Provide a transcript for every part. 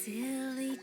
Silly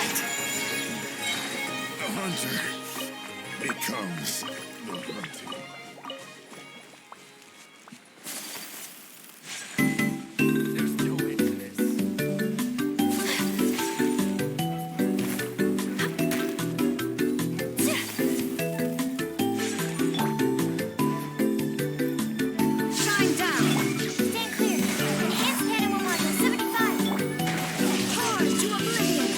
hunt. The hunter becomes the hunted. There's no way to this. Shine down. Stand clear. Enhanced pattern will mark 75. Charge to oblivion.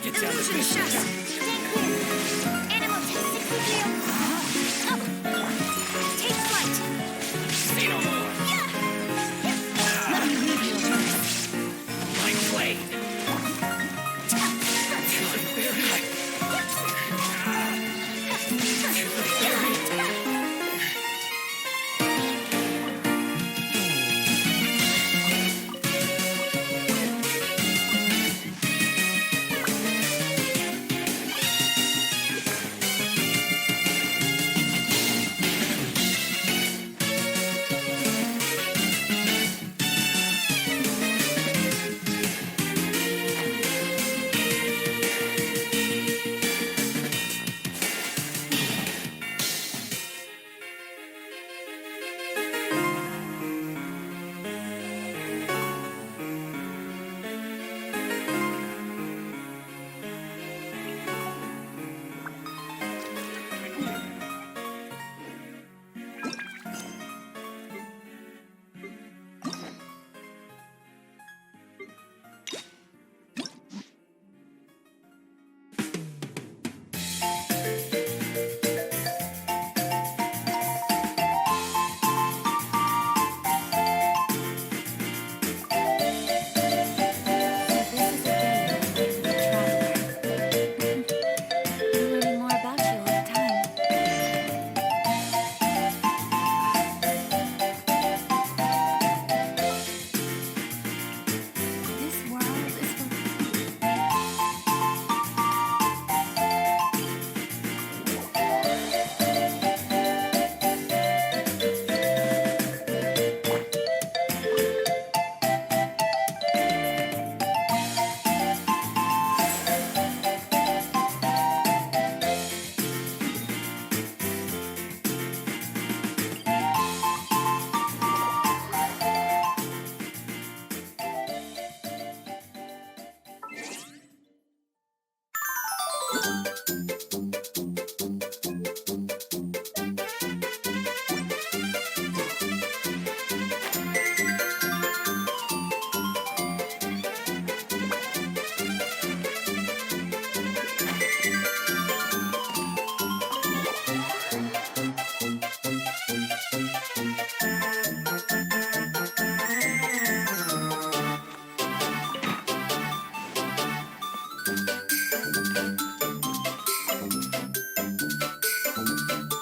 Let's get down to Illusion business. stress. Stay clear. Animal test 63. Up. Take flight. Say no more. Let me lead you a verse. My blade. To the very. Learning more about you all the time. This world is full.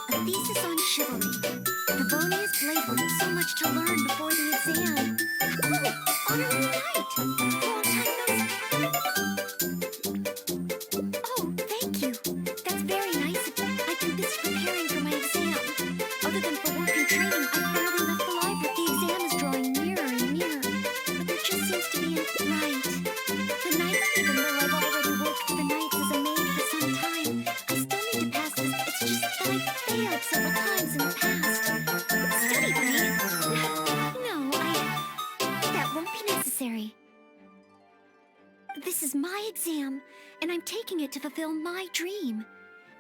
A thesis on chivalry. Livonia's blade will have so much to learn before the exam. Oh, honorary knight! Long time no see. Oh, thank you. That's very nice of you. I've been busy preparing for my exam. Other than for work and training, I've barely left the library. The exam is drawing nearer and nearer. But there just seems to be an right. The nights, even though I've already worked for the nights as a maid for some time, I still need to pass this. It's just that I failed several times in the past. Study for me? No, that won't be necessary. This is my exam, and I'm taking it to fulfill my dream.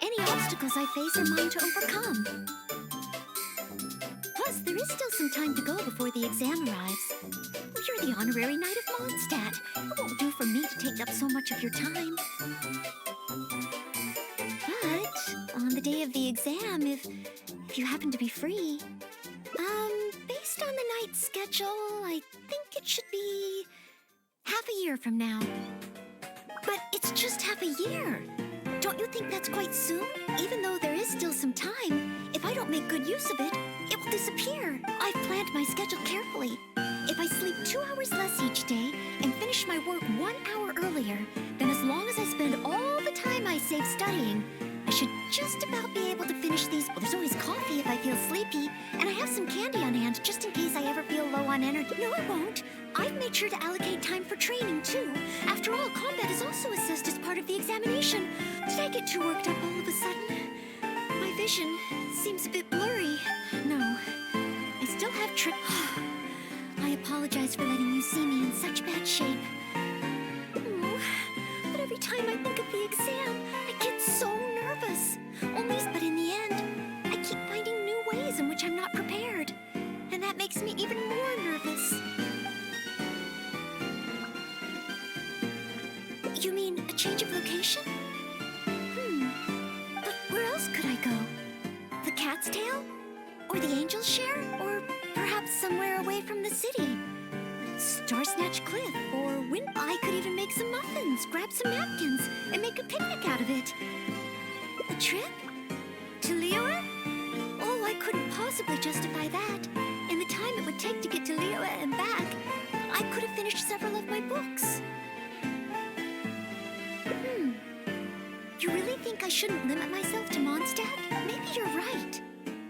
Any obstacles I face are mine to overcome. Plus, there is still some time to go before the exam arrives. You're the honorary knight of Mondstadt. It won't do for me to take up so much of your time. But on the day of the exam, if you happen to be free, based on the night's schedule, I think it should be half a year from now. But it's just half a year. Don't you think that's quite soon? Even though there is still some time, if I don't make good use of it, it will disappear. I've planned my schedule carefully. If I sleep 2 hours less each day and finish my work 1 hour earlier, then as long as I spend all the time I save studying, I should just about be able to finish these. Well, there's always coffee if I feel sleepy, and I have some candy on hand just in case I ever feel low on energy. No, I won't. I've made sure to allocate time for training, too. After all, combat is also assessed as part of the examination. Did I get too worked up all of a sudden? My vision seems a bit blurry. No, I still have I apologize for letting you see me in such bad shape. Oh, but every time I think of the exam, I get so nervous. But in the end, I keep finding new ways in which I'm not prepared. And that makes me even more nervous. You mean a change of location? the angels share? Or perhaps somewhere away from the city? Star Snatch Cliff, or I could even make some muffins, grab some napkins, and make a picnic out of it. A trip? To Liyue? Oh, I couldn't possibly justify that. In the time it would take to get to Liyue and back, I could have finished several of my books. You really think I shouldn't limit myself to Mondstadt? Maybe you're right.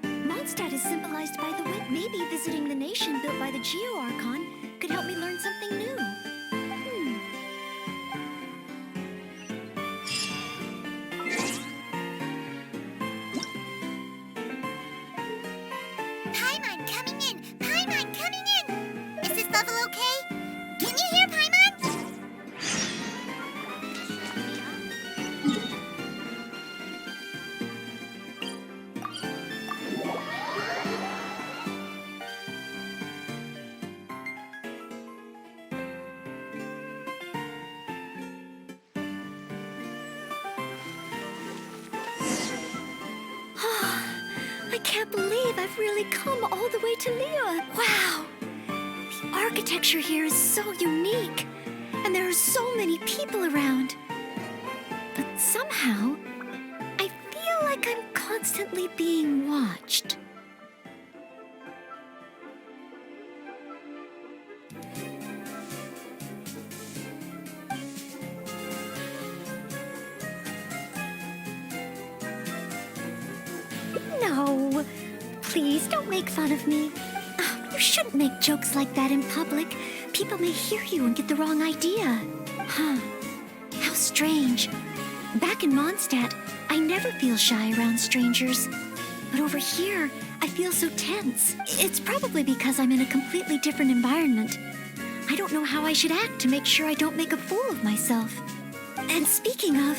Mondstadt is symbolized by the wind. Maybe visiting the nation built by the Geo Archon could help me learn something new. Paimon coming in! Paimon coming in! Is this level okay? Can you hear Paimon? I can't believe I've really come all the way to Liyue. Wow! The architecture here is so unique, and there are so many people around. But somehow, I feel like I'm constantly being watched. No, please don't make fun of me. Oh, you shouldn't make jokes like that in public. People may hear you and get the wrong idea. Huh, how strange. Back in Mondstadt, I never feel shy around strangers. But over here, I feel so tense. It's probably because I'm in a completely different environment. I don't know how I should act to make sure I don't make a fool of myself. And speaking of,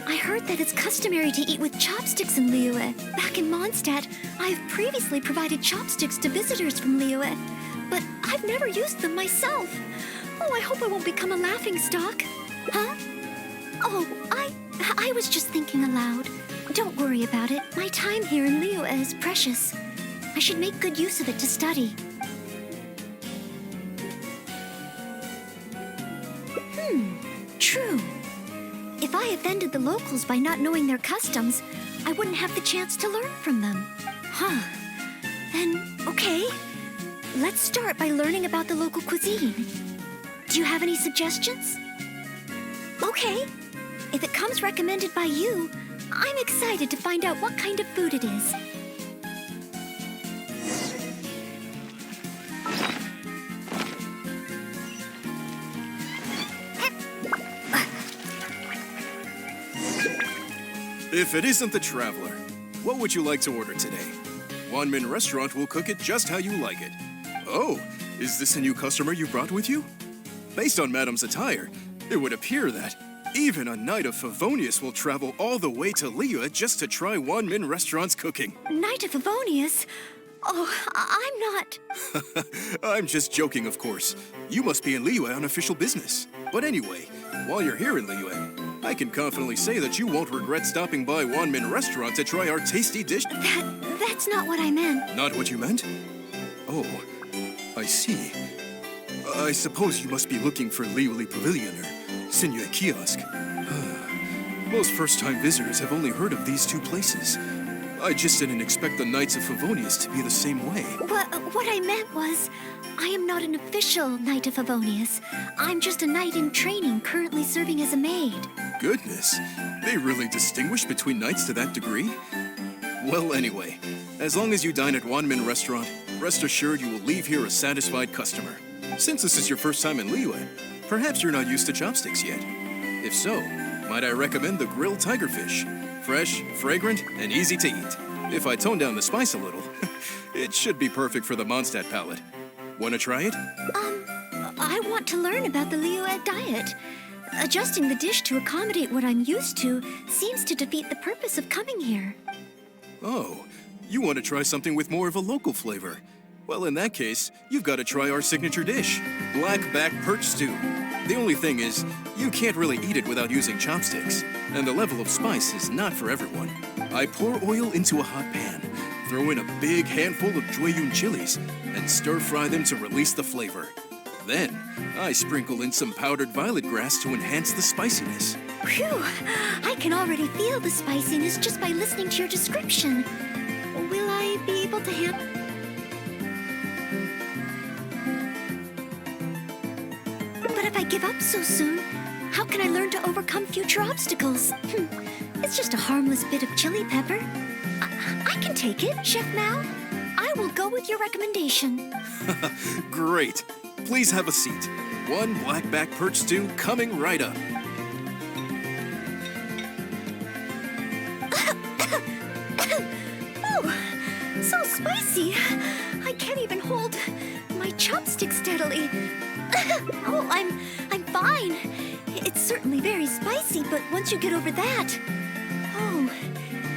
I heard that it's customary to eat with chopsticks in Liyue. Back in Mondstadt, I've previously provided chopsticks to visitors from Liyue, but I've never used them myself. Oh, I hope I won't become a laughingstock. Huh? Oh, I was just thinking aloud. Don't worry about it. My time here in Liyue is precious. I should make good use of it to study. True. If I offended the locals by not knowing their customs, I wouldn't have the chance to learn from them. Huh. Then, okay. Let's start by learning about the local cuisine. Do you have any suggestions? Okay. If it comes recommended by you, I'm excited to find out what kind of food it is. If it isn't the Traveler, what would you like to order today? Wanmin Restaurant will cook it just how you like it. Oh, is this a new customer you brought with you? Based on Madam's attire, it would appear that even a Knight of Favonius will travel all the way to Liyue just to try Wanmin Restaurant's cooking. Knight of Favonius? Oh, I'm not. I'm just joking, of course. You must be in Liyue on official business. But anyway, while you're here in Liyue, I can confidently say that you won't regret stopping by Wanmin Restaurant to try our tasty dish. That's not what I meant. Not what you meant? Oh, I see. I suppose you must be looking for Liyue Pavilion or Seirai Kiosk. Most first-time visitors have only heard of these two places. I just didn't expect the Knights of Favonius to be the same way. What I meant was, I am not an official Knight of Favonius. I'm just a knight in training, currently serving as a maid. Goodness, they really distinguish between knights to that degree? Well, anyway, as long as you dine at Wanmin Restaurant, rest assured you will leave here a satisfied customer. Since this is your first time in Liyue, perhaps you're not used to chopsticks yet. If so, might I recommend the grilled tigerfish? Fresh, fragrant, and easy to eat. If I tone down the spice a little, it should be perfect for the Mondstadt palate. Want to try it? I want to learn about the Liyue diet. Adjusting the dish to accommodate what I'm used to seems to defeat the purpose of coming here. Oh, you want to try something with more of a local flavor. Well, in that case, you've got to try our signature dish, black back perch stew. The only thing is, you can't really eat it without using chopsticks, and the level of spice is not for everyone. I pour oil into a hot pan, throw in a big handful of Jueyun chilies and stir-fry them to release the flavor. Then, I sprinkle in some powdered violet grass to enhance the spiciness. Phew! I can already feel the spiciness just by listening to your description. Will I be able to handle... But if I give up so soon, how can I learn to overcome future obstacles? It's just a harmless bit of chili pepper. I can take it, Chef Mao. I will go with your recommendation. Great. Please have a seat. One blackback perch stew coming right up. Oh, so spicy. I can't even hold my chopstick steadily. Oh, I'm fine. It's certainly very spicy, but once you get over that, oh,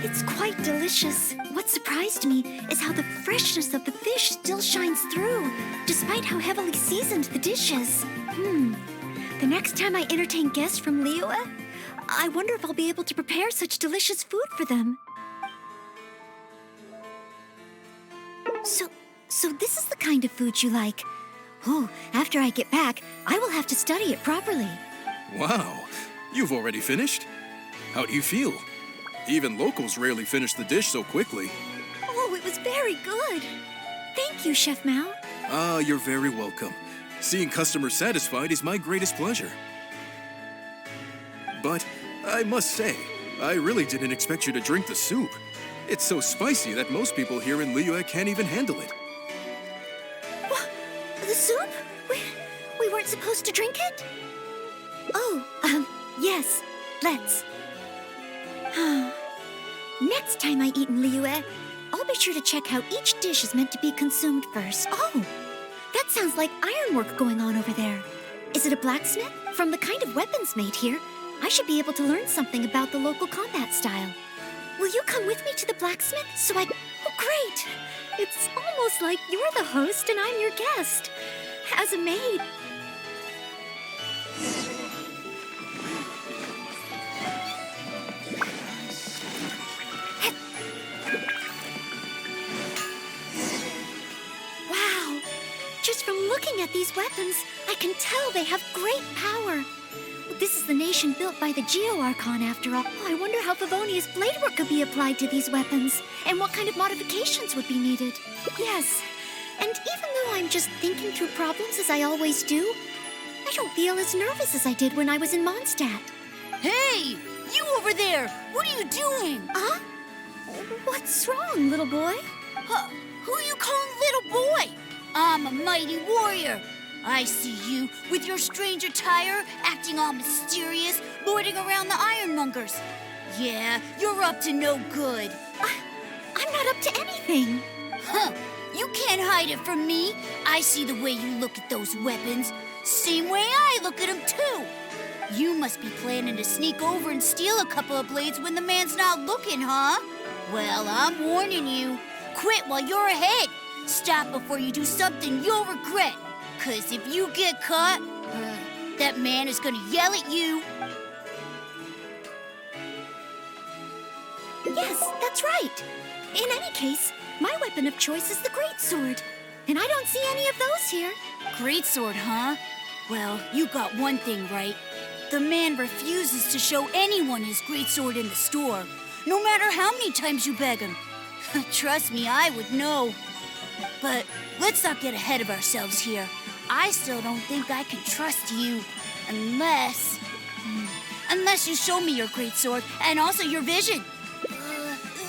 it's quite delicious. What surprised me is how the freshness of the fish still shines through, despite how heavily seasoned the dish is. The next time I entertain guests from Liyue, I wonder if I'll be able to prepare such delicious food for them. So this is the kind of food you like. Oh, after I get back, I will have to study it properly. Wow, you've already finished? How do you feel? Even locals rarely finish the dish so quickly. Oh, it was very good. Thank you, Chef Mao. Ah, you're very welcome. Seeing customers satisfied is my greatest pleasure. But I must say, I really didn't expect you to drink the soup. It's so spicy that most people here in Liyue can't even handle it. What? The soup? We weren't supposed to drink it? Oh, yes. Let's. Next time I eat in Liyue, I'll be sure to check how each dish is meant to be consumed first. Oh, that sounds like ironwork going on over there. Is it a blacksmith? From the kind of weapons made here, I should be able to learn something about the local combat style. Will you come with me to the blacksmith so I... Oh, great! It's almost like you're the host and I'm your guest. As a maid. Wow! Just from looking at these weapons, I can tell they have great power. This is the nation built by the Geo-Archon, after all. I wonder how Favonia's blade work could be applied to these weapons, and what kind of modifications would be needed. Yes, and even though I'm just thinking through problems as I always do, I don't feel as nervous as I did when I was in Mondstadt. Hey! You over there! What are you doing? Huh? What's wrong, little boy? Who are you calling little boy? I'm a mighty warrior. I see you with your strange attire, acting all mysterious, lording around the ironmongers. Yeah, you're up to no good. I'm not up to anything. Huh. You can't hide it from me. I see the way you look at those weapons. Same way I look at them, too. You must be planning to sneak over and steal a couple of blades when the man's not looking, huh? Well, I'm warning you. Quit while you're ahead. Stop before you do something you'll regret. 'Cause if you get caught, that man is gonna yell at you. Yes, that's right. In any case, my weapon of choice is the greatsword. And I don't see any of those here. Greatsword, huh? Well, you got one thing right. The man refuses to show anyone his greatsword in the store, no matter how many times you beg him. Trust me, I would know. But let's not get ahead of ourselves here. I still don't think I can trust you unless you show me your greatsword and also your vision.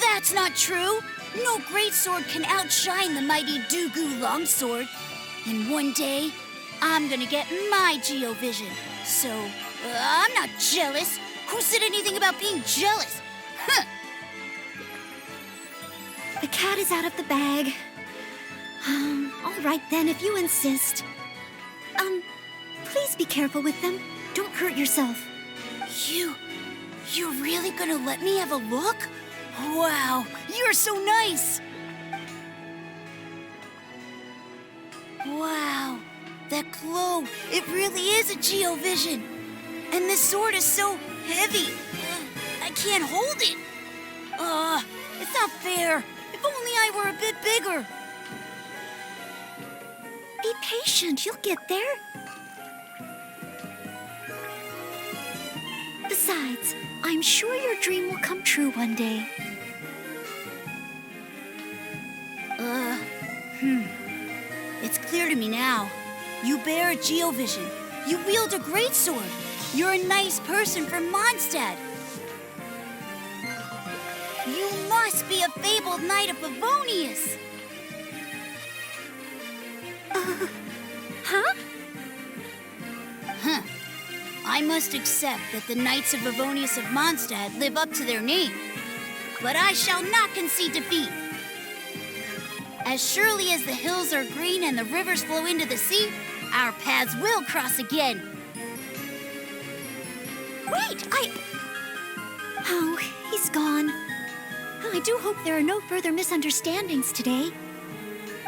That's not true. No greatsword can outshine the mighty Dugu longsword. And one day, I'm gonna get my Geo-vision. So, I'm not jealous. Who said anything about being jealous? Huh. The cat is out of the bag. All right then, if you insist. Please be careful with them. Don't hurt yourself. You're really gonna let me have a look? Wow, you're so nice. Wow, that glow, it really is a Geo-vision. And this sword is so heavy. I can't hold it. It's not fair. If only I were a bit bigger. Be patient, you'll get there. Besides, I'm sure your dream will come true one day. It's clear to me now. You bear a geovision. You wield a greatsword. You're a nice person from Mondstadt. You must be a fabled knight of Favonius. Huh? I must accept that the Knights of Favonius of Mondstadt live up to their name. But I shall not concede defeat. As surely as the hills are green and the rivers flow into the sea, our paths will cross again. Wait, Oh, he's gone. I do hope there are no further misunderstandings today.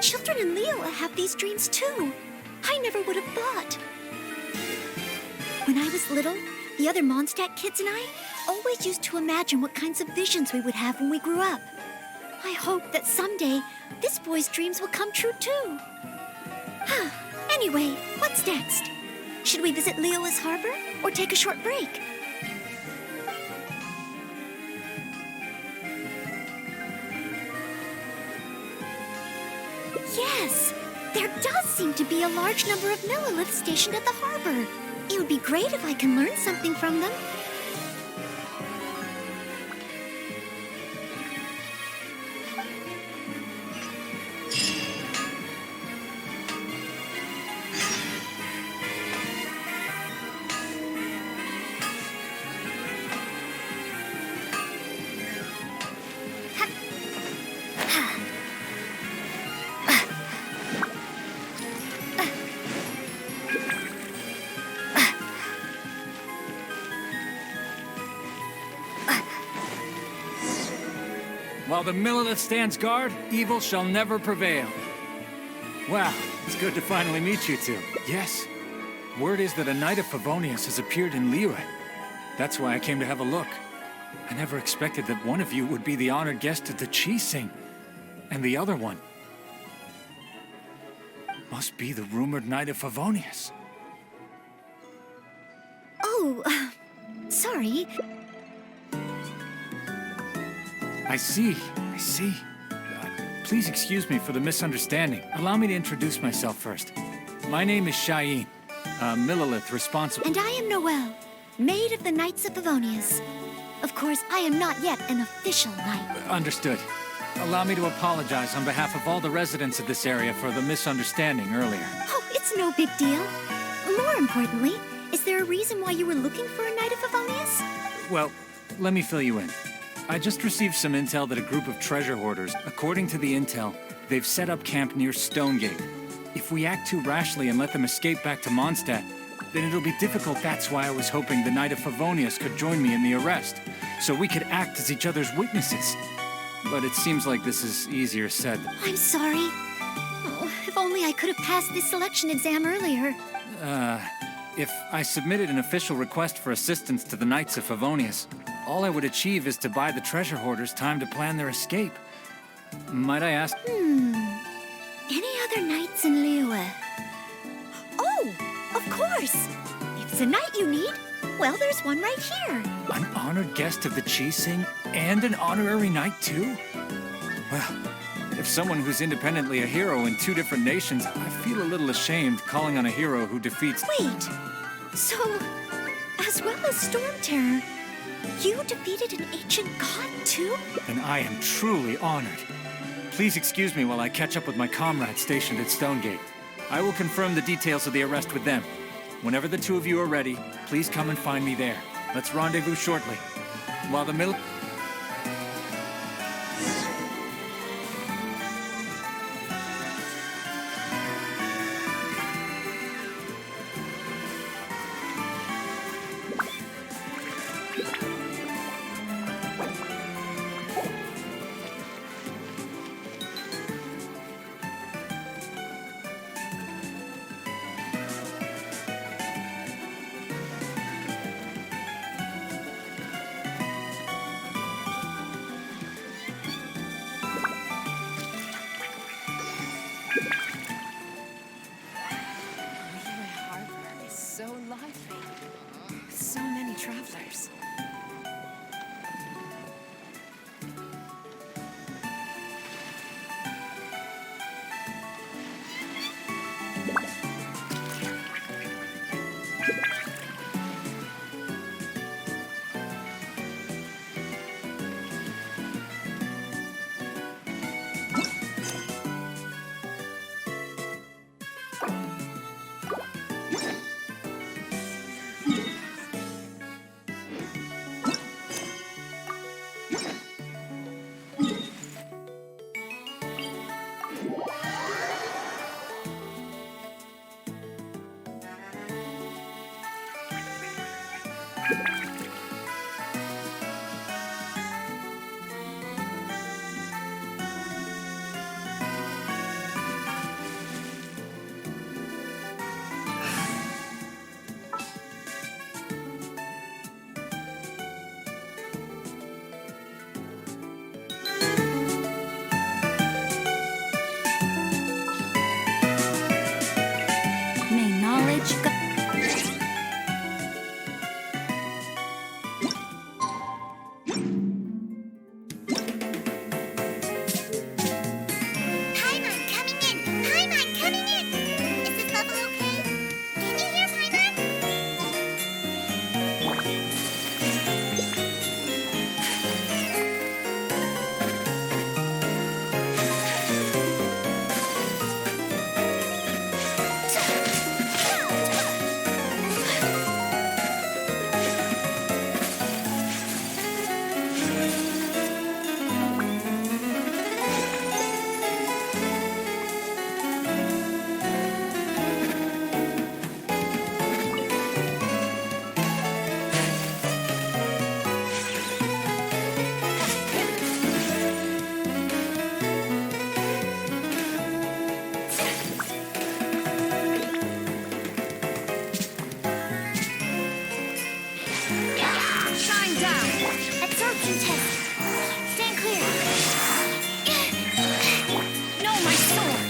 Children in Liyue have these dreams too. I never would have thought. When I was little, the other Mondstadt kids and I always used to imagine what kinds of visions we would have when we grew up. I hope that someday this boy's dreams will come true too. Anyway, what's next? Should we visit Liyue's harbor or take a short break? Yes, there does seem to be a large number of Milliliths stationed at the harbor. It would be great if I can learn something from them. While the Millilith stands guard, evil shall never prevail. Wow, it's good to finally meet you two. Yes, word is that a Knight of Favonius has appeared in Liyue. That's why I came to have a look. I never expected that one of you would be the honored guest at the Chi Sing. And the other one must be the rumored Knight of Favonius. Oh, sorry. I see. Please excuse me for the misunderstanding. Allow me to introduce myself first. My name is Cheyenne, a Millilith responsible... And I am Noelle, maid of the Knights of Favonius. Of course, I am not yet an official knight. Understood. Allow me to apologize on behalf of all the residents of this area for the misunderstanding earlier. Oh, it's no big deal. More importantly, is there a reason why you were looking for a Knight of Favonius? Well, let me fill you in. I just received some intel that a group of treasure hoarders, according to the intel, they've set up camp near Stonegate. If we act too rashly and let them escape back to Mondstadt, then it'll be difficult. That's why I was hoping the Knight of Favonius could join me in the arrest, so we could act as each other's witnesses. But it seems like this is easier said. I'm sorry. Oh, if only I could have passed this selection exam earlier. If I submitted an official request for assistance to the Knights of Favonius, all I would achieve is to buy the treasure hoarders time to plan their escape. Might I ask... Any other knights in Liyue? Oh, of course! If it's a knight you need, well, there's one right here. An honored guest of the Chi Sing and an honorary knight, too? Well, if someone who's independently a hero in two different nations, I feel a little ashamed calling on a hero who defeats... Wait, so, as well as Storm Terror, you defeated an ancient god, too? Then I am truly honored. Please excuse me while I catch up with my comrades stationed at Stonegate. I will confirm the details of the arrest with them. Whenever the two of you are ready, please come and find me there. Let's rendezvous shortly. While the middle... Liyue Harbor is so lively. So many travelers. May knowledge go. Paimon coming in! Paimon coming in! Is this level okay? Can you hear Paimon? Shine down. Absorption test. Stand clear. No, my sword.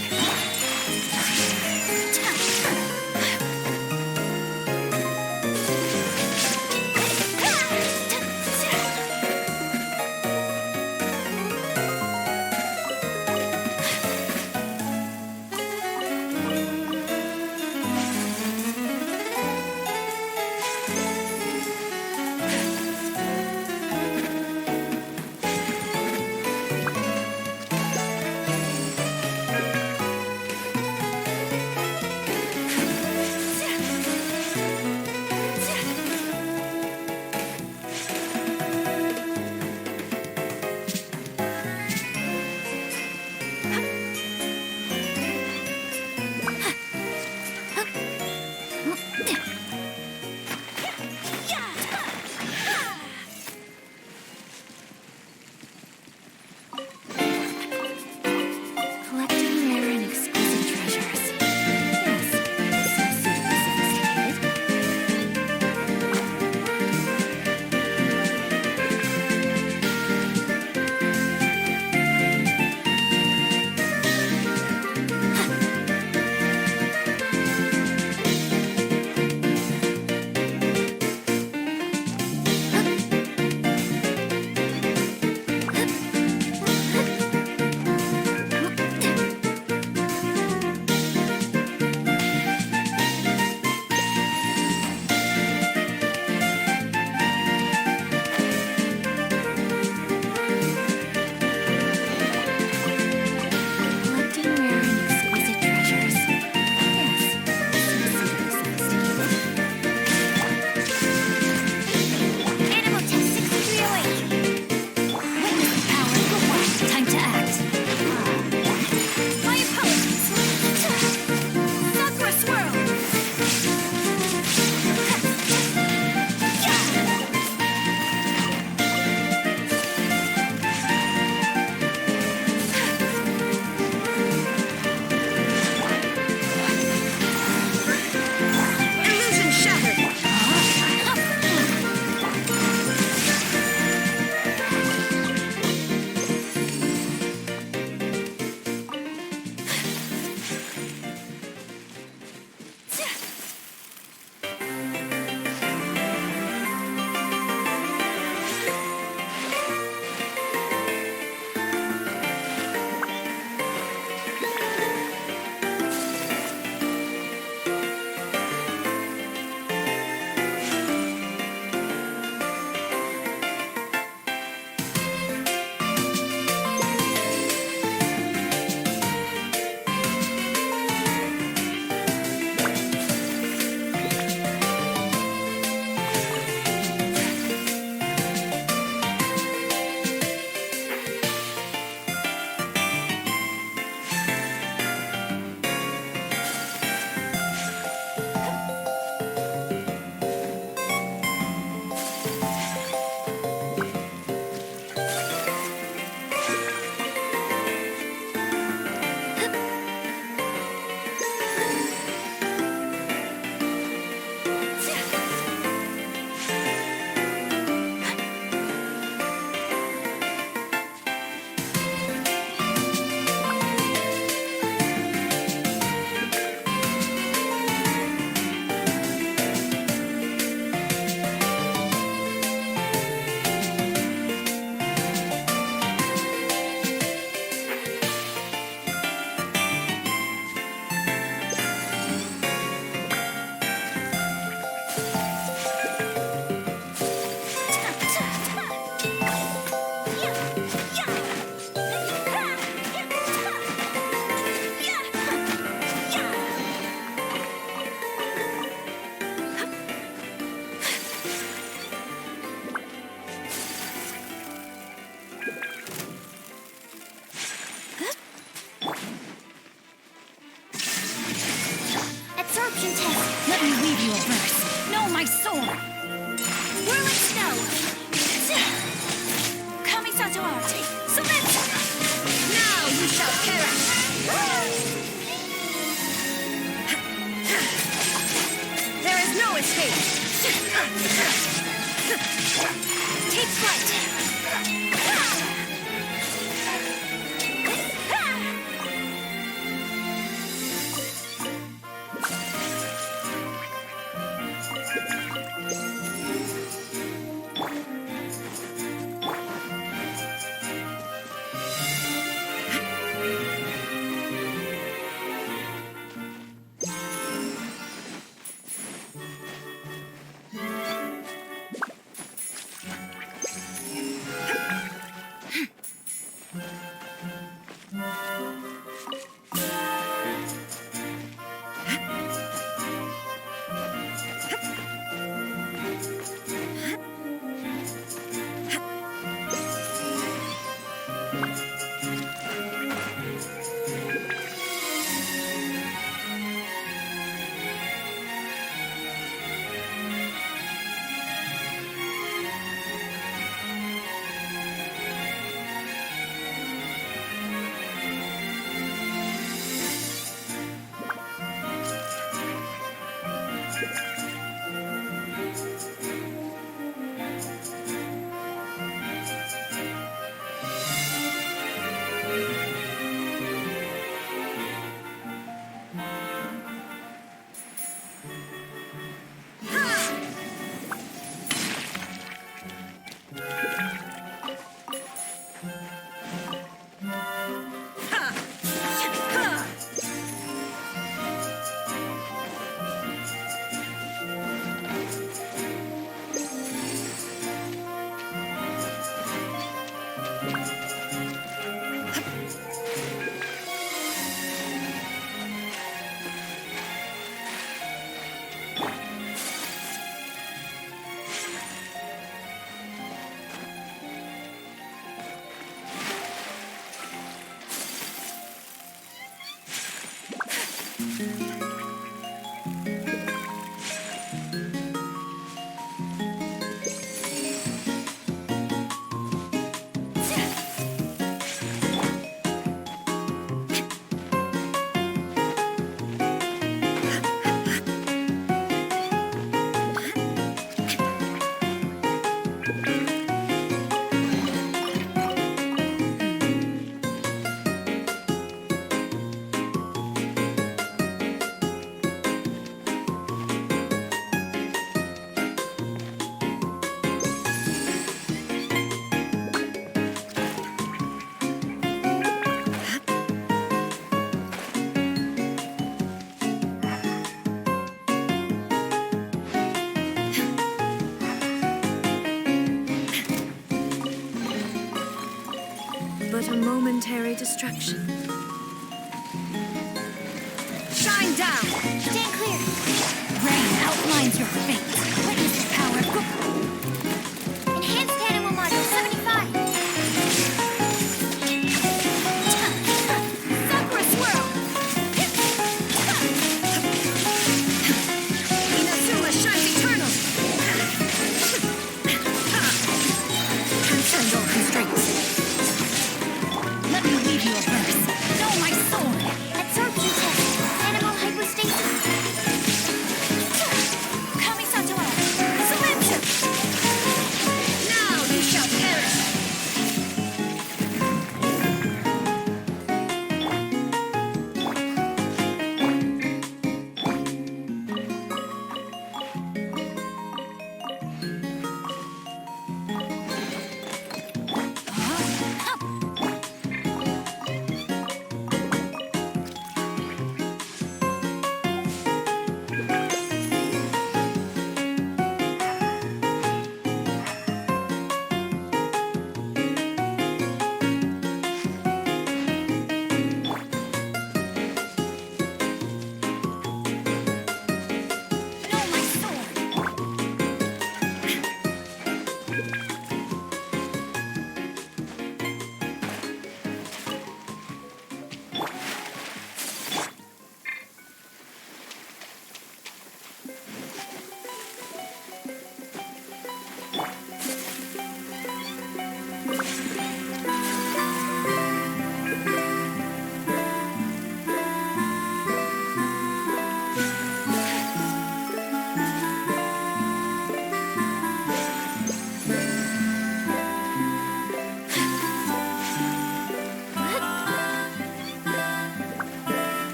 Let me weave you a verse. Know my sword. Whirling snow. Kamisato arte. Submit. Now you shall perish. There is no escape. Take flight. But a momentary distraction. Shine down! Stand clear. Rain outlines your fate.